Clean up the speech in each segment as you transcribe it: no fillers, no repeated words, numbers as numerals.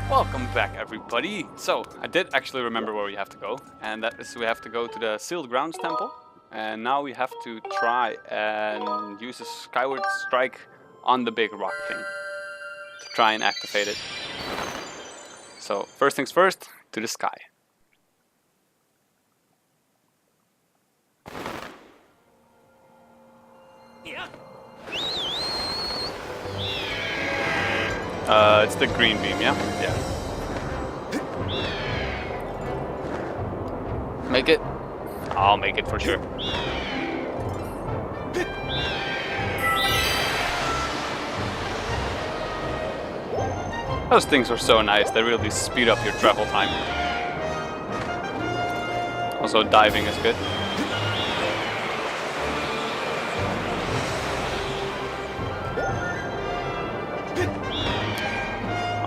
Welcome back, everybody. So, I did actually remember where we have to go, and that is we have to go to the Sealed Grounds Temple, and now we have to try and use a Skyward Strike on the big rock thing to try and activate it. So, first things first, to the sky. It's the green beam, yeah? Yeah. Make it? I'll make it for sure. Those things are so nice, they really speed up your travel time. Also, diving is good.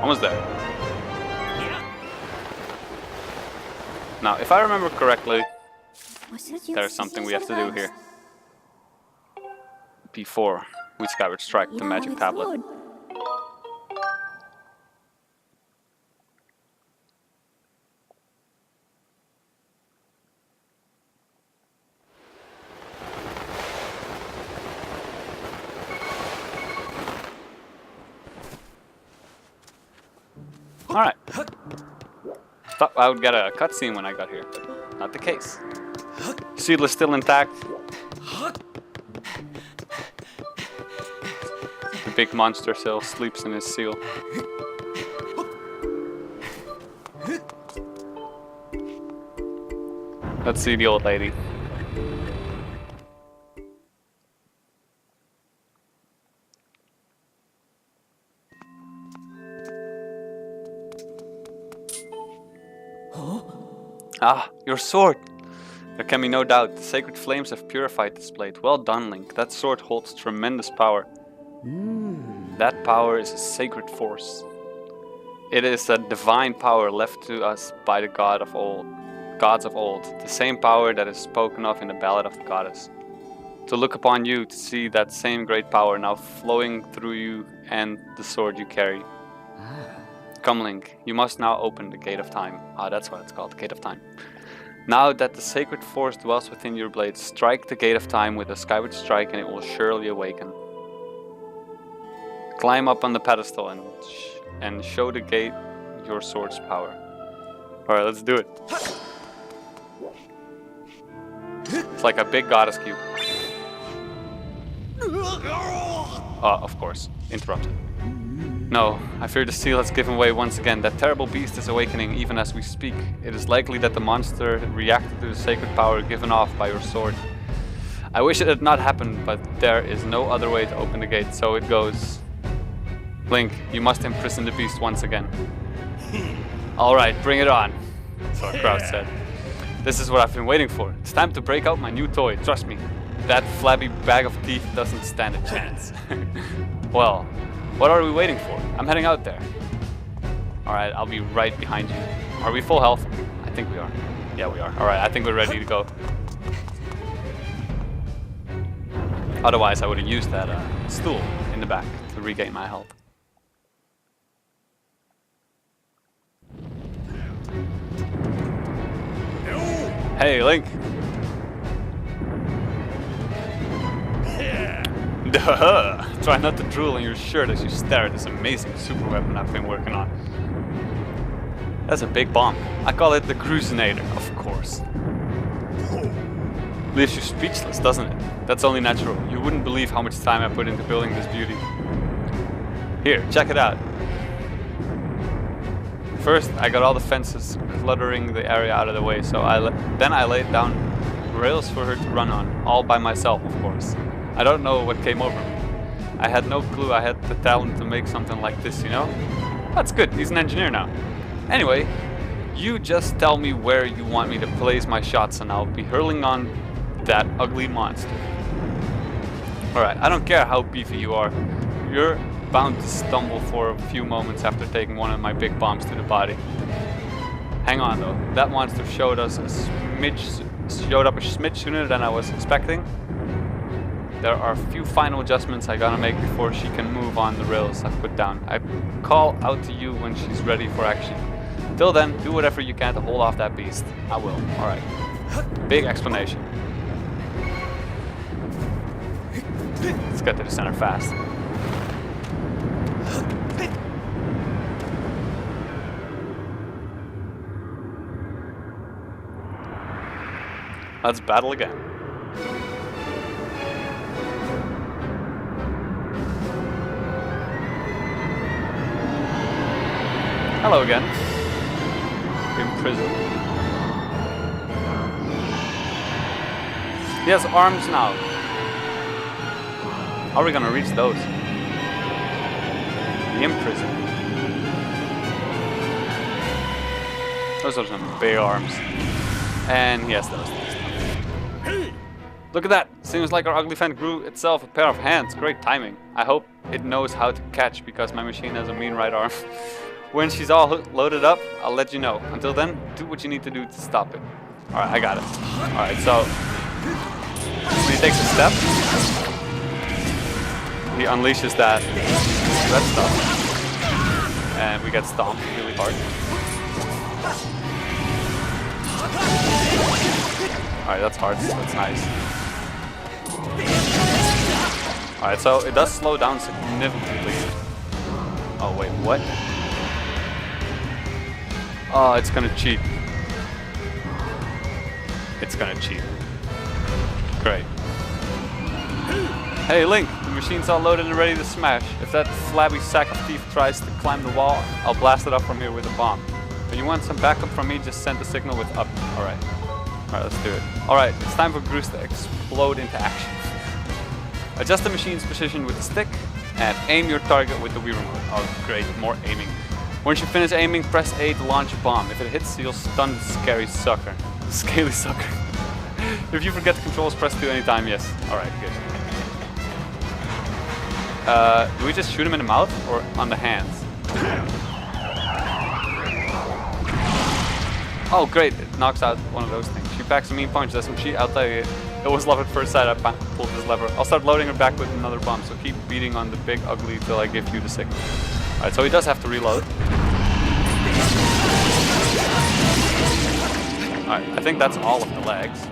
Almost there. Now, if I remember correctly, there's something we have to do here before we Skyward Strike the magic tablet. Alright. Thought I would get a cutscene when I got here, but not the case. Seal is still intact. The big monster still sleeps in his seal. Let's see the old lady. Ah, your sword! There can be no doubt, the sacred flames have purified this blade. Well done, Link. That sword holds tremendous power. That power is a sacred force. It is a divine power left to us by the gods of old. The same power that is spoken of in the Ballad of the Goddess. To look upon you, to see that same great power now flowing through you and the sword you carry. Come, Link, you must now open the Gate of Time. Ah, that's what it's called, the Gate of Time. Now that the sacred force dwells within your blade, strike the Gate of Time with a Skyward Strike and it will surely awaken. Climb up on the pedestal and show the gate your sword's power. Alright, let's do it. It's like a big goddess cube. Of course, interrupted. No, I fear the seal has given way once again. That terrible beast is awakening even as we speak. It is likely that the monster reacted to the sacred power given off by your sword. I wish it had not happened, but there is no other way to open the gate, so it goes. Link, you must imprison the beast once again. Alright, bring it on, so Kraus said. This is what I've been waiting for. It's time to break out my new toy, trust me. That flabby bag of teeth doesn't stand a chance. Well, what are we waiting for? I'm heading out there. Alright, I'll be right behind you. Are we full health? I think we are. Yeah, we are. Alright, I think we're ready to go. Otherwise, I would have used that stool in the back to regain my health. Hey, Link! Duh! Try not to drool on your shirt as you stare at this amazing super weapon I've been working on. That's a big bomb. I call it the Cruisinator, of course. Leaves you speechless, doesn't it? That's only natural. You wouldn't believe how much time I put into building this beauty. Here, check it out. First, I got all the fences cluttering the area out of the way, so then I laid down rails for her to run on, all by myself, of course. I don't know what came over me. I had no clue I had the talent to make something like this, you know? That's good, he's an engineer now. Anyway, you just tell me where you want me to place my shots and I'll be hurling on that ugly monster. Alright, I don't care how beefy you are. You're bound to stumble for a few moments after taking one of my big bombs to the body. Hang on though, that monster showed up a smidge sooner than I was expecting. There are a few final adjustments I gotta make before she can move on the rails I've put down. I call out to you when she's ready for action. Till then, do whatever you can to hold off that beast. I will. Alright. Big explanation. Let's get to the center fast. Let's battle again. Hello again. In prison. He has arms now. How are we gonna reach those? The imprison. Those are some big arms. And he has those things. Look at that! Seems like our ugly friend grew itself a pair of hands. Great timing. I hope it knows how to catch because my machine has a mean right arm. When she's all loaded up, I'll let you know. Until then, do what you need to do to stop it. Alright, I got it. Alright, so when he takes a step, he unleashes that red stuff. And we get stomped really hard. Alright, that's hard. That's nice. Alright, so it does slow down significantly. Oh wait, what? Oh, it's gonna cheat. It's gonna cheat. Great. Hey Link, the machine's all loaded and ready to smash. If that flabby sack of teeth tries to climb the wall, I'll blast it up from here with a bomb. If you want some backup from me, just send the signal with up. Alright. Alright, let's do it. Alright, it's time for Groose to explode into action. Adjust the machine's position with the stick and aim your target with the Wii remote. Oh great, more aiming. Once you finish aiming, press A to launch a bomb. If it hits, you'll stun the scary sucker. The scaly sucker. If you forget the controls, press 2 anytime, yes. Alright, good. Do we just shoot him in the mouth or on the hands? Oh great, it knocks out one of those things. She packs a mean punch, doesn't she? I'll tell you, it was love at first sight. I pulled this lever. I'll start loading her back with another bomb, so keep beating on the big ugly till I give you the signal. Alright, so he does have to reload. Alright, I think that's all of the legs.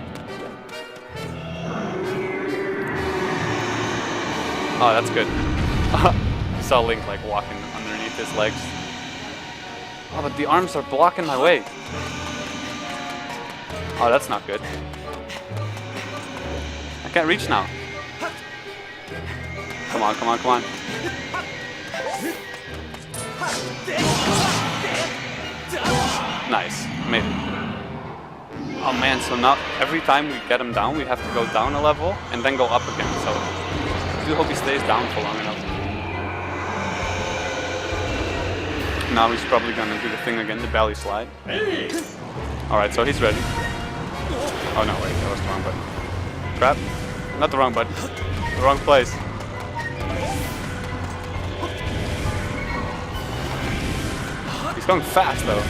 Oh, that's good. I saw Link like walking underneath his legs. Oh, but the arms are blocking my way. Oh, that's not good. I can't reach now. Come on, come on, come on. Nice, made it. Oh man, so now every time we get him down, we have to go down a level and then go up again. So I do hope he stays down for long enough. Now he's probably gonna do the thing again, the belly slide. Alright, so he's ready. Oh no, wait, that was the wrong button. Crap. Not the wrong button. The wrong place. He's going fast though.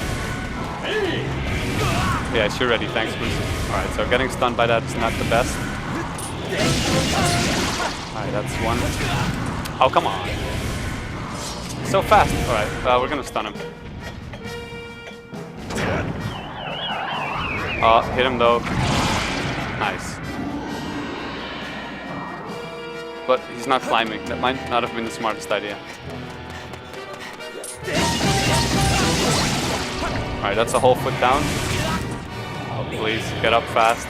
Yeah, sure ready, thanks Bruce. Alright, so getting stunned by that is not the best. Alright, that's one. Oh, come on. So fast. Alright, we're gonna stun him. Hit him though. Nice. But he's not climbing. That might not have been the smartest idea. Alright, that's a whole foot down. Oh, please, get up fast.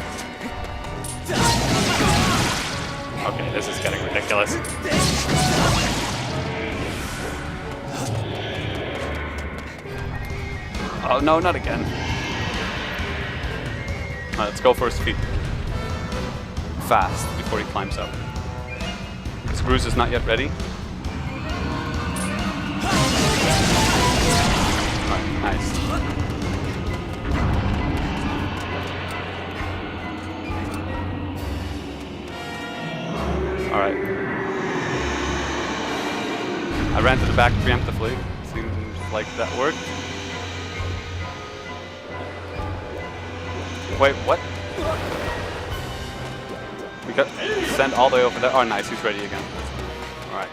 Okay, this is getting ridiculous. Oh no, not again. Alright, let's go for his feet. Fast, before he climbs up. This Bruce is not yet ready. Alright, nice. Alright. I ran to the back preemptively. Seems like that worked. Wait, what? We got send all the way over there. Oh, nice. He's ready again. All right.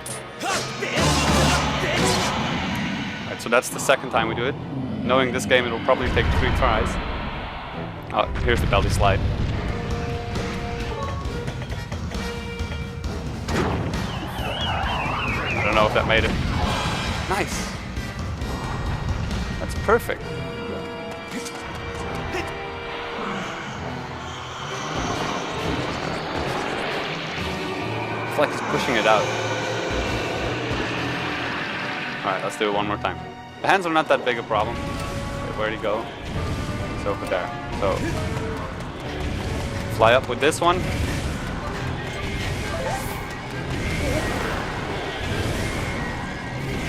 All right. So that's the second time we do it. Knowing this game, it will probably take 3 tries. Oh, here's the belly slide. I don't know if that made it. Nice. That's perfect. It's like he's pushing it out. Alright, let's do it one more time. The hands are not that big a problem. Wait, where'd he go? He's over there. So, fly up with this one.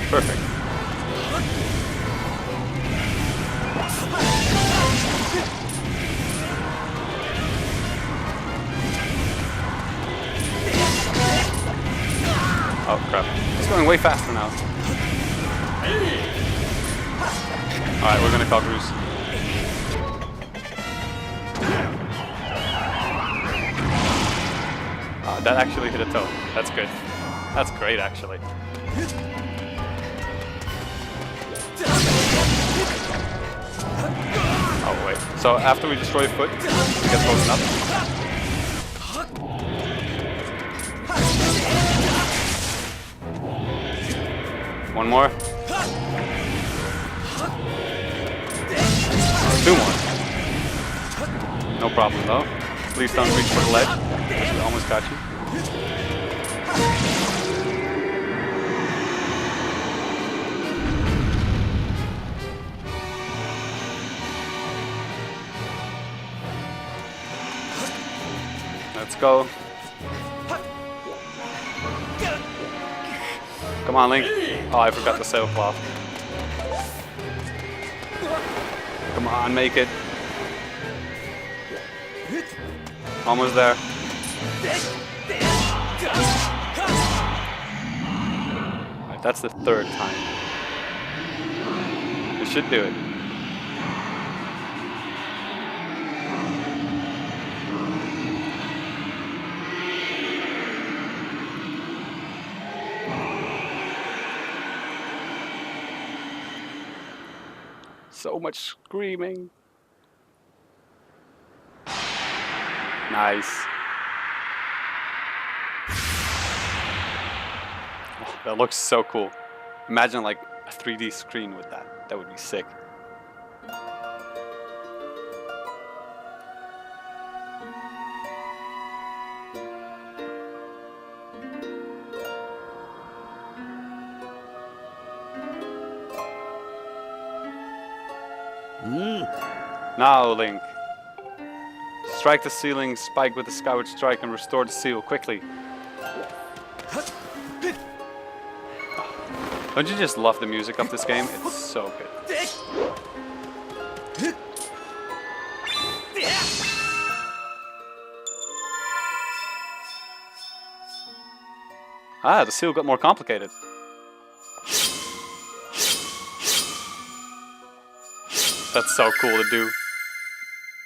Perfect. Oh crap. He's going way faster now. Alright, we're gonna call Bruce. That actually hit a toe. That's good. That's great actually. Oh wait. So after we destroy foot, we get frozen up. One more. 2 more. No problem though. Please don't reach for the ledge. We almost got you. Let's go. Come on, Link. Oh, I forgot the sailcloth. Come on, make it. Almost there. Right, that's the 3rd time. We should do it. So much screaming. Nice. Oh, that looks so cool. Imagine like a 3D screen with that. That would be sick. Now, Link. Strike the ceiling, spike with the Skyward Strike, and restore the seal quickly. Don't you just love the music of this game? It's so good. Ah, the seal got more complicated. That's so cool to do.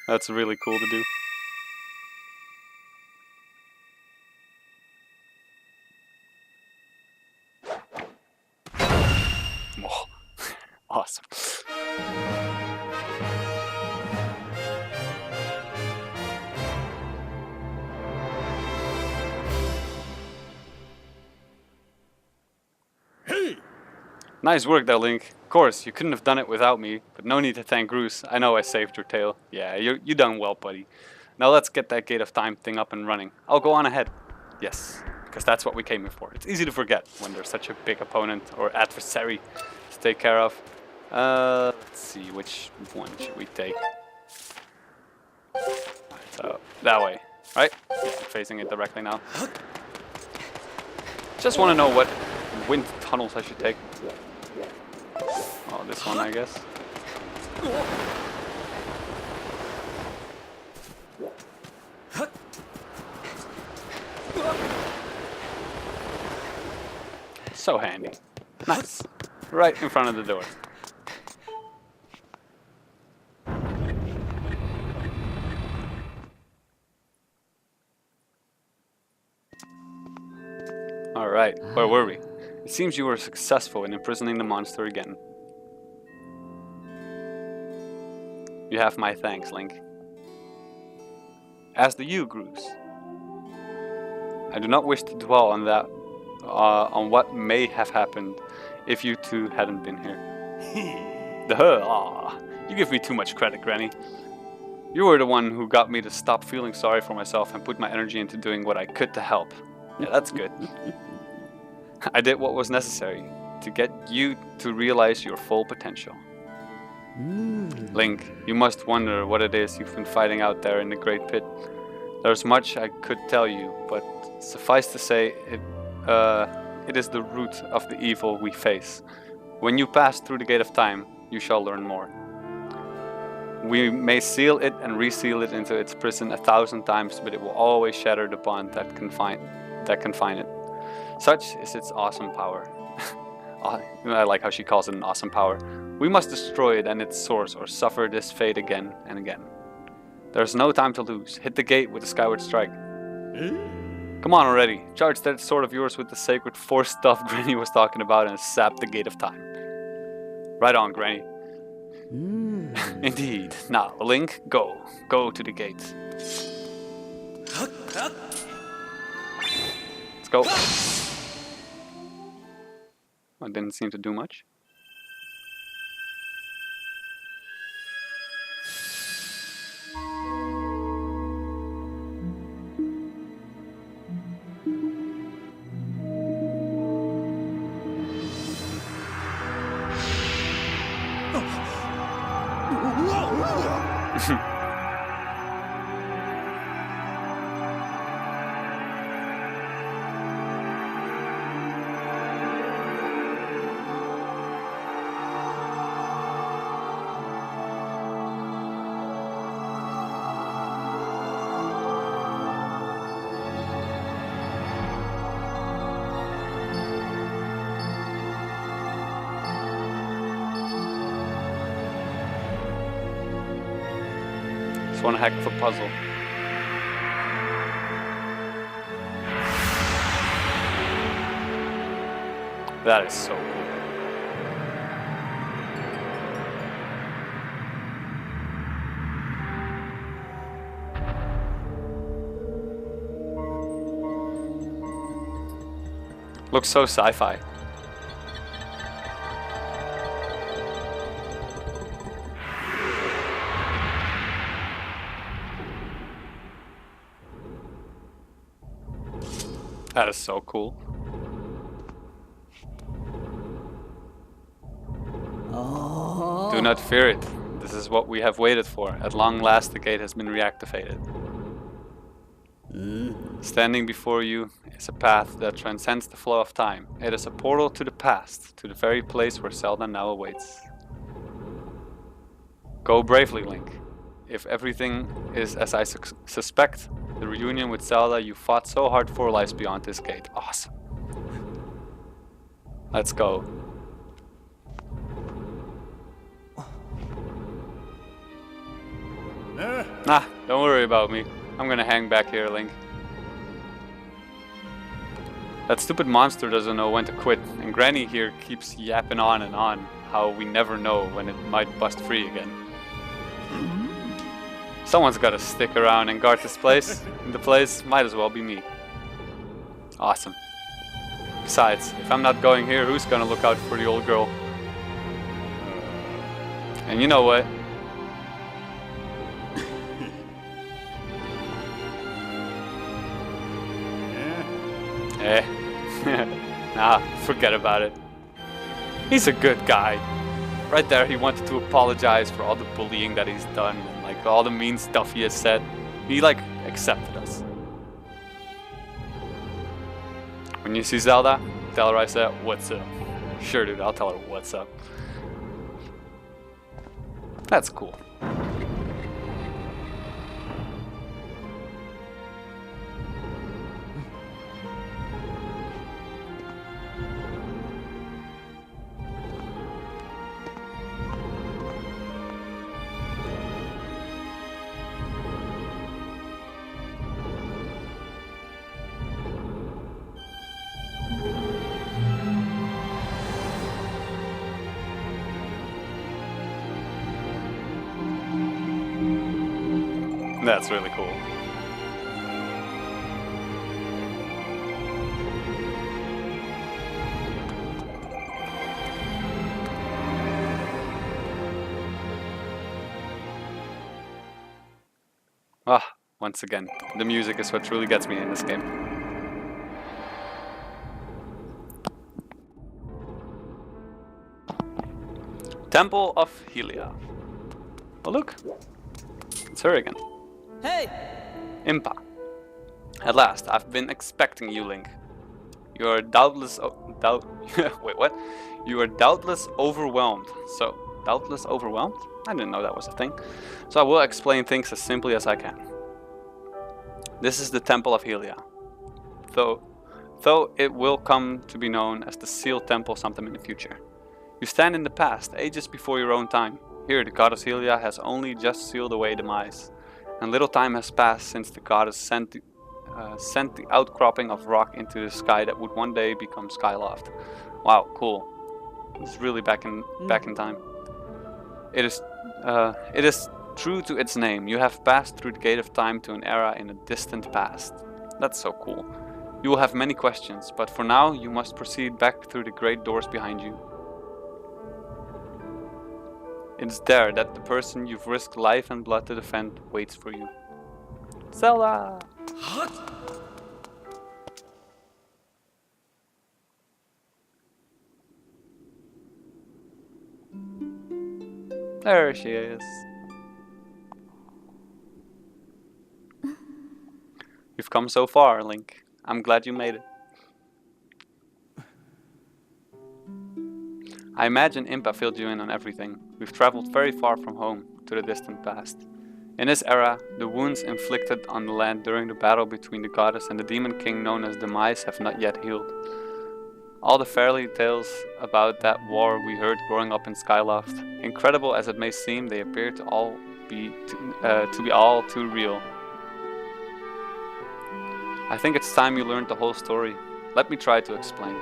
That's really cool to do. Oh, awesome. Nice work there, Link. Of course, you couldn't have done it without me, but no need to thank Bruce. I know I saved your tail. Yeah, you done well, buddy. Now let's get that Gate of Time thing up and running. I'll go on ahead. Yes, because that's what we came here for. It's easy to forget when there's such a big opponent or adversary to take care of. Let's see, which one should we take? So, that way, right? Yeah, I'm facing it directly now. Just want to know what wind tunnels I should take. Oh, this one, I guess. So handy. Nice. Right in front of the door. Right, where were we? It seems you were successful in imprisoning the monster again. You have my thanks, Link. As do you, Grooves. I do not wish to dwell on that, on what may have happened if you two hadn't been here. You give me too much credit, Granny. You were the one who got me to stop feeling sorry for myself and put my energy into doing what I could to help. Yeah, that's good. I did what was necessary to get you to realize your full potential. Link, you must wonder what it is you've been fighting out there in the Great Pit. There's much I could tell you, but suffice to say, it is the root of the evil we face. When you pass through the Gate of Time, you shall learn more. We may seal it and reseal it into its prison 1,000 times, but it will always shatter the bond that confine it. Such is its awesome power. I like how she calls it an awesome power. We must destroy it and its source, or suffer this fate again and again. There's no time to lose. Hit the gate with the Skyward Strike. Come on already. Charge that sword of yours with the sacred force stuff Granny was talking about and sap the Gate of Time. Right on, Granny. Indeed. Now, Link, go. Go to the gate. Let's go. It didn't seem to do much. It's one heck of a puzzle. That is so cool. Looks so sci-fi. That is so cool. Do not fear it. This is what we have waited for. At long last the gate has been reactivated. Standing before you is a path that transcends the flow of time. It is a portal to the past, to the very place where Zelda now awaits. Go bravely, Link. If everything is as I suspect, the reunion with Zelda you fought so hard for lies beyond this gate. Awesome. Let's go. Nah, don't worry about me. I'm gonna hang back here, Link. That stupid monster doesn't know when to quit, and Granny here keeps yapping on and on how we never know when it might bust free again. Someone's gotta stick around and guard this place, and the place might as well be me. Awesome. Besides, if I'm not going here, who's gonna look out for the old girl? And you know what? Nah, forget about it. He's a good guy. Right there, he wanted to apologize for all the bullying that he's done and like all the mean stuff he has said. He like accepted us. When you see Zelda, tell her I said, "What's up?" Sure, dude, I'll tell her what's up. That's cool. That's really cool. Ah, once again, the music is what truly gets me in this game. Temple of Helia. Oh look, it's her again. Hey! Impa. At last, I've been expecting you, Link. You are doubtless wait, what? You are doubtless overwhelmed. So, doubtless overwhelmed? I didn't know that was a thing. So I will explain things as simply as I can. This is the Temple of Helia. Though it will come to be known as the Sealed Temple sometime in the future. You stand in the past, ages before your own time. Here, the goddess Helia has only just sealed away demise, and little time has passed since the goddess sent the outcropping of rock into the sky that would one day become Skyloft. Wow, cool. It's really back in time. It is true to its name. You have passed through the gate of time to an era in a distant past. That's so cool. You will have many questions, but for now you must proceed back through the great doors behind you. It's there that the person you've risked life and blood to defend waits for you. Zelda! There she is. You've come so far, Link. I'm glad you made it. I imagine Impa filled you in on everything. We've traveled very far from home, to the distant past. In this era, the wounds inflicted on the land during the battle between the goddess and the demon king known as Demise have not yet healed. All the fairy tales about that war we heard growing up in Skyloft, incredible as it may seem, they appear to all be all too real. I think it's time you learned the whole story. Let me try to explain.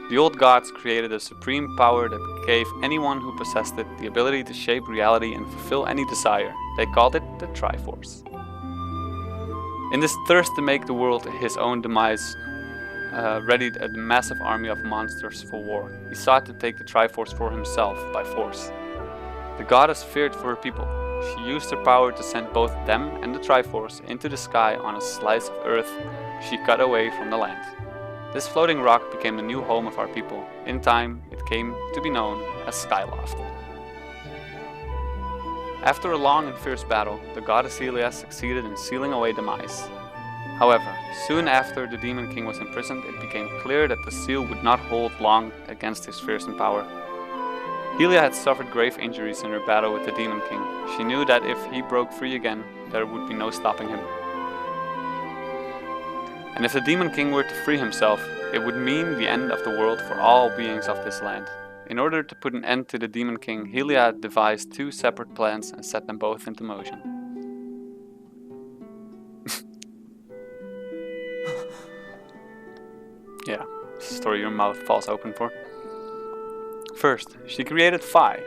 The old gods created a supreme power that gave anyone who possessed it the ability to shape reality and fulfill any desire. They called it the Triforce. In this thirst to make the world his own demise, readied a massive army of monsters for war. He sought to take the Triforce for himself by force. The goddess feared for her people. She used her power to send both them and the Triforce into the sky on a slice of earth she cut away from the land. This floating rock became the new home of our people. In time, it came to be known as Skyloft. After a long and fierce battle, the goddess Helia succeeded in sealing away Demise. However, soon after the Demon King was imprisoned, it became clear that the seal would not hold long against his fearsome power. Helia had suffered grave injuries in her battle with the Demon King. She knew that if he broke free again, there would be no stopping him. And if the Demon King were to free himself, it would mean the end of the world for all beings of this land. In order to put an end to the Demon King, Helia devised two separate plans and set them both into motion. Yeah, story your mouth falls open for. First, she created Phi.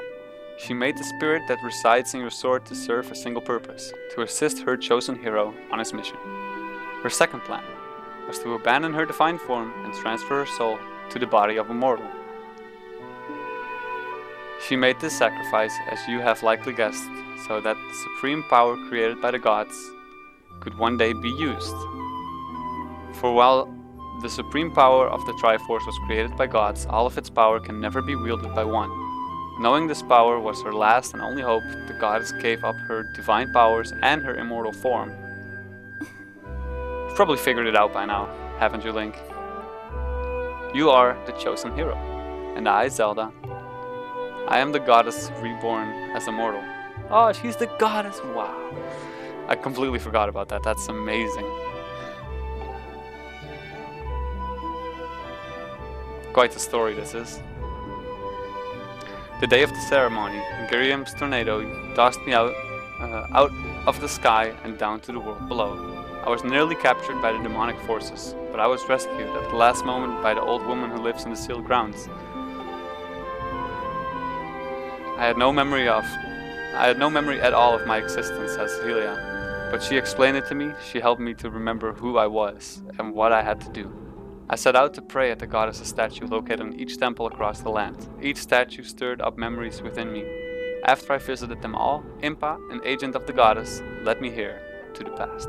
She made the spirit that resides in your sword to serve a single purpose, to assist her chosen hero on his mission. Her second plan was to abandon her divine form and transfer her soul to the body of a mortal. She made this sacrifice, as you have likely guessed, so that the supreme power created by the gods could one day be used. For while the supreme power of the Triforce was created by gods, all of its power can never be wielded by one. Knowing this power was her last and only hope, the goddess gave up her divine powers and her immortal form. You've probably figured it out by now, haven't you, Link? You are the chosen hero, and I, Zelda, I am the goddess reborn as a mortal. Oh, she's the goddess! Wow. I completely forgot about that. That's amazing. Quite a story this is. The day of the ceremony, Giriam's tornado tossed me out of the sky and down to the world below. I was nearly captured by the demonic forces, but I was rescued at the last moment by the old woman who lives in the sealed grounds. I had no memory at all of my existence as Helia, but she explained it to me. She helped me to remember who I was and what I had to do. I set out to pray at the goddess's statue located in each temple across the land. Each statue stirred up memories within me. After I visited them all, Impa, an agent of the goddess, led me here to the past.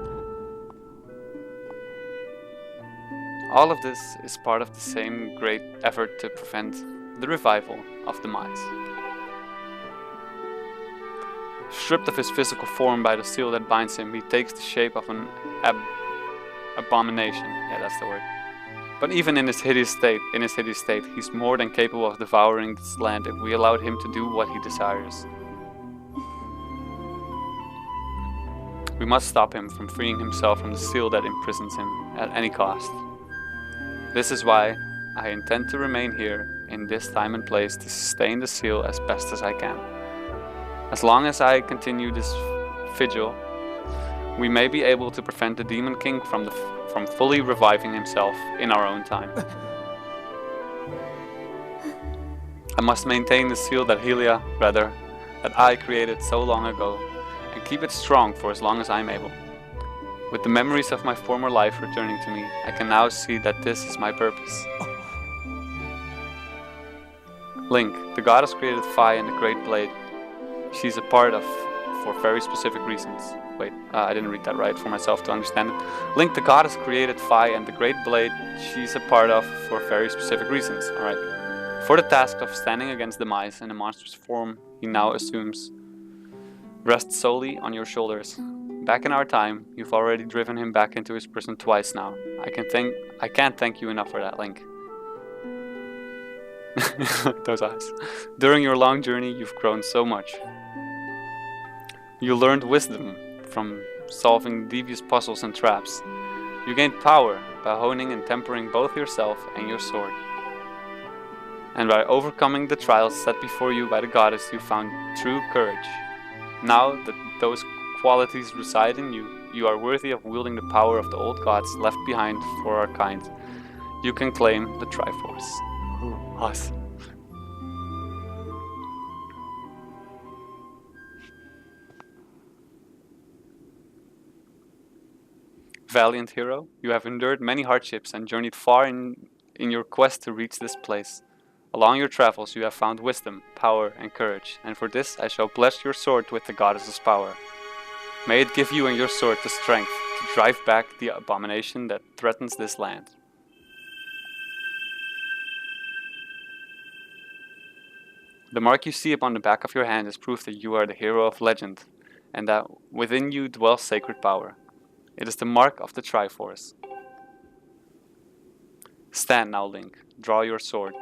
All of this is part of the same great effort to prevent the revival of the mice. Stripped of his physical form by the seal that binds him, he takes the shape of an abomination. Yeah, that's the word. But even in his hideous state, he's more than capable of devouring this land if we allowed him to do what he desires. We must stop him from freeing himself from the seal that imprisons him at any cost. This is why I intend to remain here in this time and place to sustain the seal as best as I can. As long as I continue this vigil, we may be able to prevent the Demon King from fully reviving himself in our own time. I must maintain the seal that I created so long ago, and keep it strong for as long as I'm able. With the memories of my former life returning to me, I can now see that this is my purpose. Link, the goddess created Fi and the Great Blade. She's a part of for very specific reasons. Wait, I didn't read that right for myself to understand it. Link, the goddess created Fi and the Great Blade she's a part of for very specific reasons. Alright. For the task of standing against the mice in the monster's form he now assumes rests solely on your shoulders. Back in our time, you've already driven him back into his prison twice now. I can't thank you enough for that, Link. Those eyes. During your long journey, you've grown so much. You learned wisdom from solving devious puzzles and traps. You gained power by honing and tempering both yourself and your sword. And by overcoming the trials set before you by the goddess, you found true courage. Now that those qualities reside in you, you are worthy of wielding the power of the old gods left behind for our kind. You can claim the Triforce. Awesome. Valiant hero, you have endured many hardships and journeyed far in your quest to reach this place. Along your travels you have found wisdom, power and courage, and for this I shall bless your sword with the goddess's power. May it give you and your sword the strength to drive back the abomination that threatens this land. The mark you see upon the back of your hand is proof that you are the hero of legend, and that within you dwells sacred power. It is the mark of the Triforce. Stand now, Link. Draw your sword.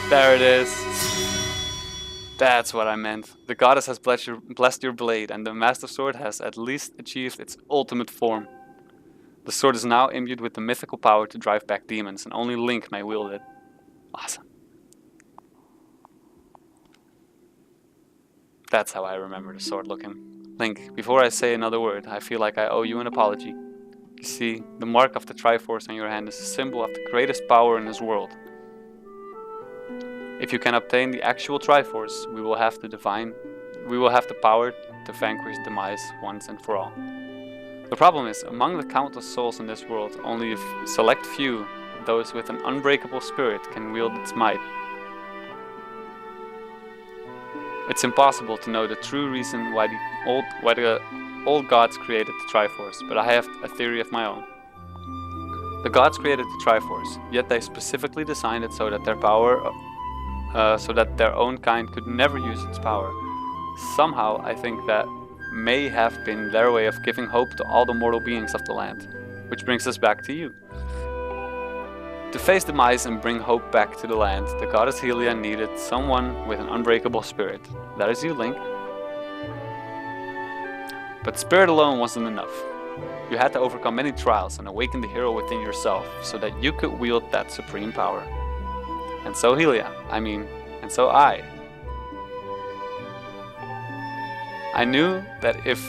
There it is. That's what I meant. The goddess has blessed your blade, and the Master Sword has at least achieved its ultimate form. The sword is now imbued with the mythical power to drive back demons, and only Link may wield it. Awesome. That's how I remember the sword looking. Link, before I say another word, I feel like I owe you an apology. You see, the mark of the Triforce on your hand is a symbol of the greatest power in this world. If you can obtain the actual Triforce, we will have the power to vanquish the mice once and for all. The problem is, among the countless souls in this world, only a select few, those with an unbreakable spirit, can wield its might. It's impossible to know the true reason why the old gods created the Triforce, but I have a theory of my own. The gods created the Triforce, yet they specifically designed it so that their own kind could never use its power. Somehow, I think that may have been their way of giving hope to all the mortal beings of the land. Which brings us back to you. To face the mice and bring hope back to the land, the goddess Helia needed someone with an unbreakable spirit. That is you, Link. But spirit alone wasn't enough. You had to overcome many trials and awaken the hero within yourself so that you could wield that supreme power. And so and so I knew that if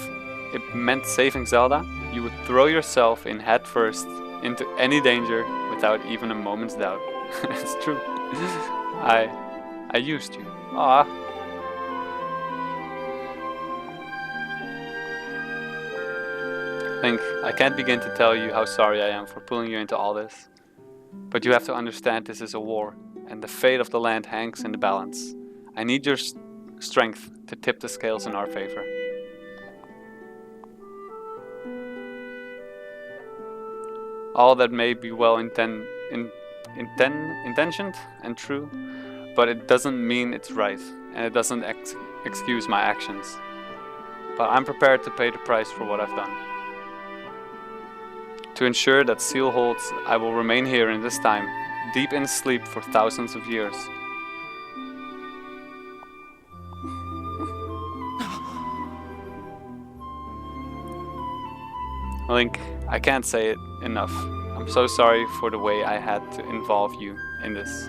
it meant saving Zelda, you would throw yourself in head first into any danger without even a moment's doubt. It's true. I used you. Ah. Link, I can't begin to tell you how sorry I am for pulling you into all this. But you have to understand this is a war, and the fate of the land hangs in the balance. I need your strength to tip the scales in our favor. All that may be well intentioned and true, but it doesn't mean it's right, and it doesn't excuse my actions. But I'm prepared to pay the price for what I've done. To ensure that Seal holds, I will remain here in this time, deep in sleep for thousands of years. Link, I can't say it enough. I'm so sorry for the way I had to involve you in this.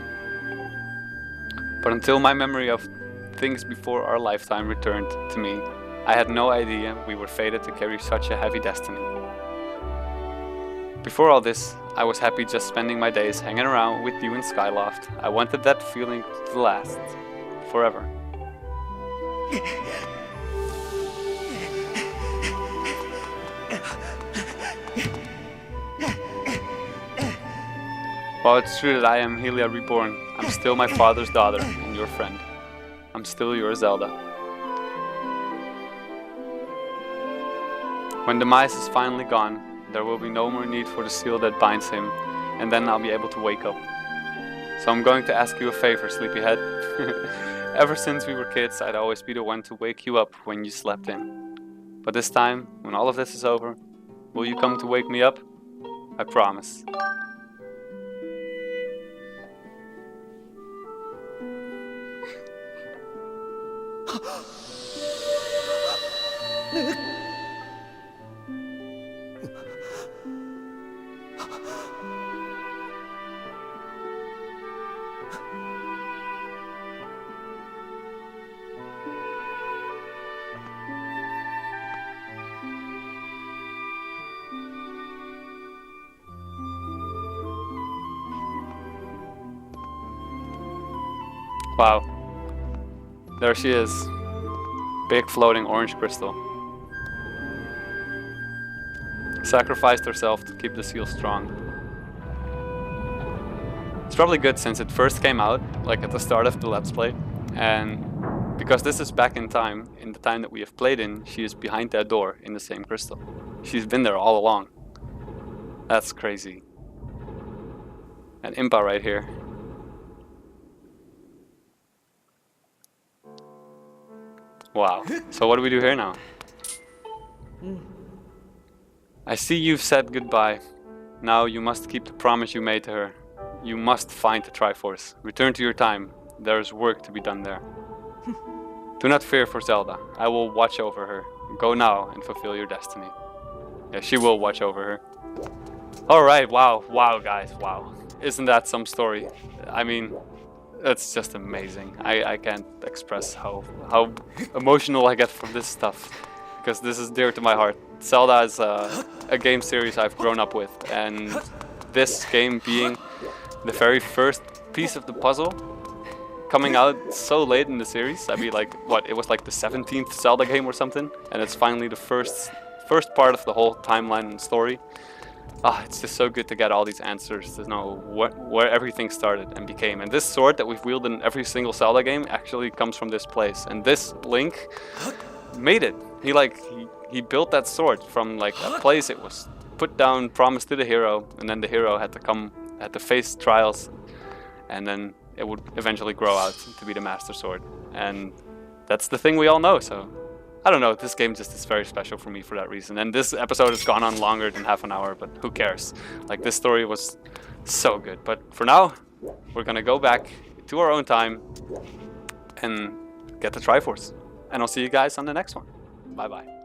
But until my memory of things before our lifetime returned to me, I had no idea we were fated to carry such a heavy destiny. Before all this, I was happy just spending my days hanging around with you in Skyloft. I wanted that feeling to last forever. While it's true that I am Helia reborn, I'm still my father's daughter and your friend. I'm still your Zelda. When Demise is finally gone, there will be no more need for the seal that binds him, and then I'll be able to wake up. So I'm going to ask you a favor, sleepyhead. Ever since we were kids, I'd always be the one to wake you up when you slept in. But this time, when all of this is over, will you come to wake me up? I promise. Wow. There she is. Big floating orange crystal. Sacrificed herself to keep the seal strong. It's probably good since it first came out, like at the start of the Let's Play. And because this is back in time, in the time that we have played in, she is behind that door in the same crystal. She's been there all along. That's crazy. And Impa right here. Wow. So what do we do here now? I see you've said goodbye. Now you must keep the promise you made to her. You must find the Triforce. Return to your time. There is work to be done there. Do not fear for Zelda. I will watch over her. Go now and fulfill your destiny. Yeah, she will watch over her. Alright, wow. Wow, guys, wow. Isn't that some story? I mean, it's just amazing. I can't express how emotional I get from this stuff, because this is dear to my heart. Zelda is a game series I've grown up with, and this game being the very first piece of the puzzle, coming out so late in the series. I mean, like, what, it was like the 17th Zelda game or something, and it's finally the first part of the whole timeline and story. It's just so good to get all these answers, to know where everything started and became. And this sword that we've wielded in every single Zelda game actually comes from this place. And this Link made it. He built that sword from like a place it was put down, promised to the hero, and then the hero had to face trials, and then it would eventually grow out to be the Master Sword. And that's the thing we all know, so I don't know, this game just is very special for me for that reason. And this episode has gone on longer than half an hour, but who cares? Like, this story was so good. But for now, we're gonna go back to our own time and get the Triforce. And I'll see you guys on the next one. Bye bye.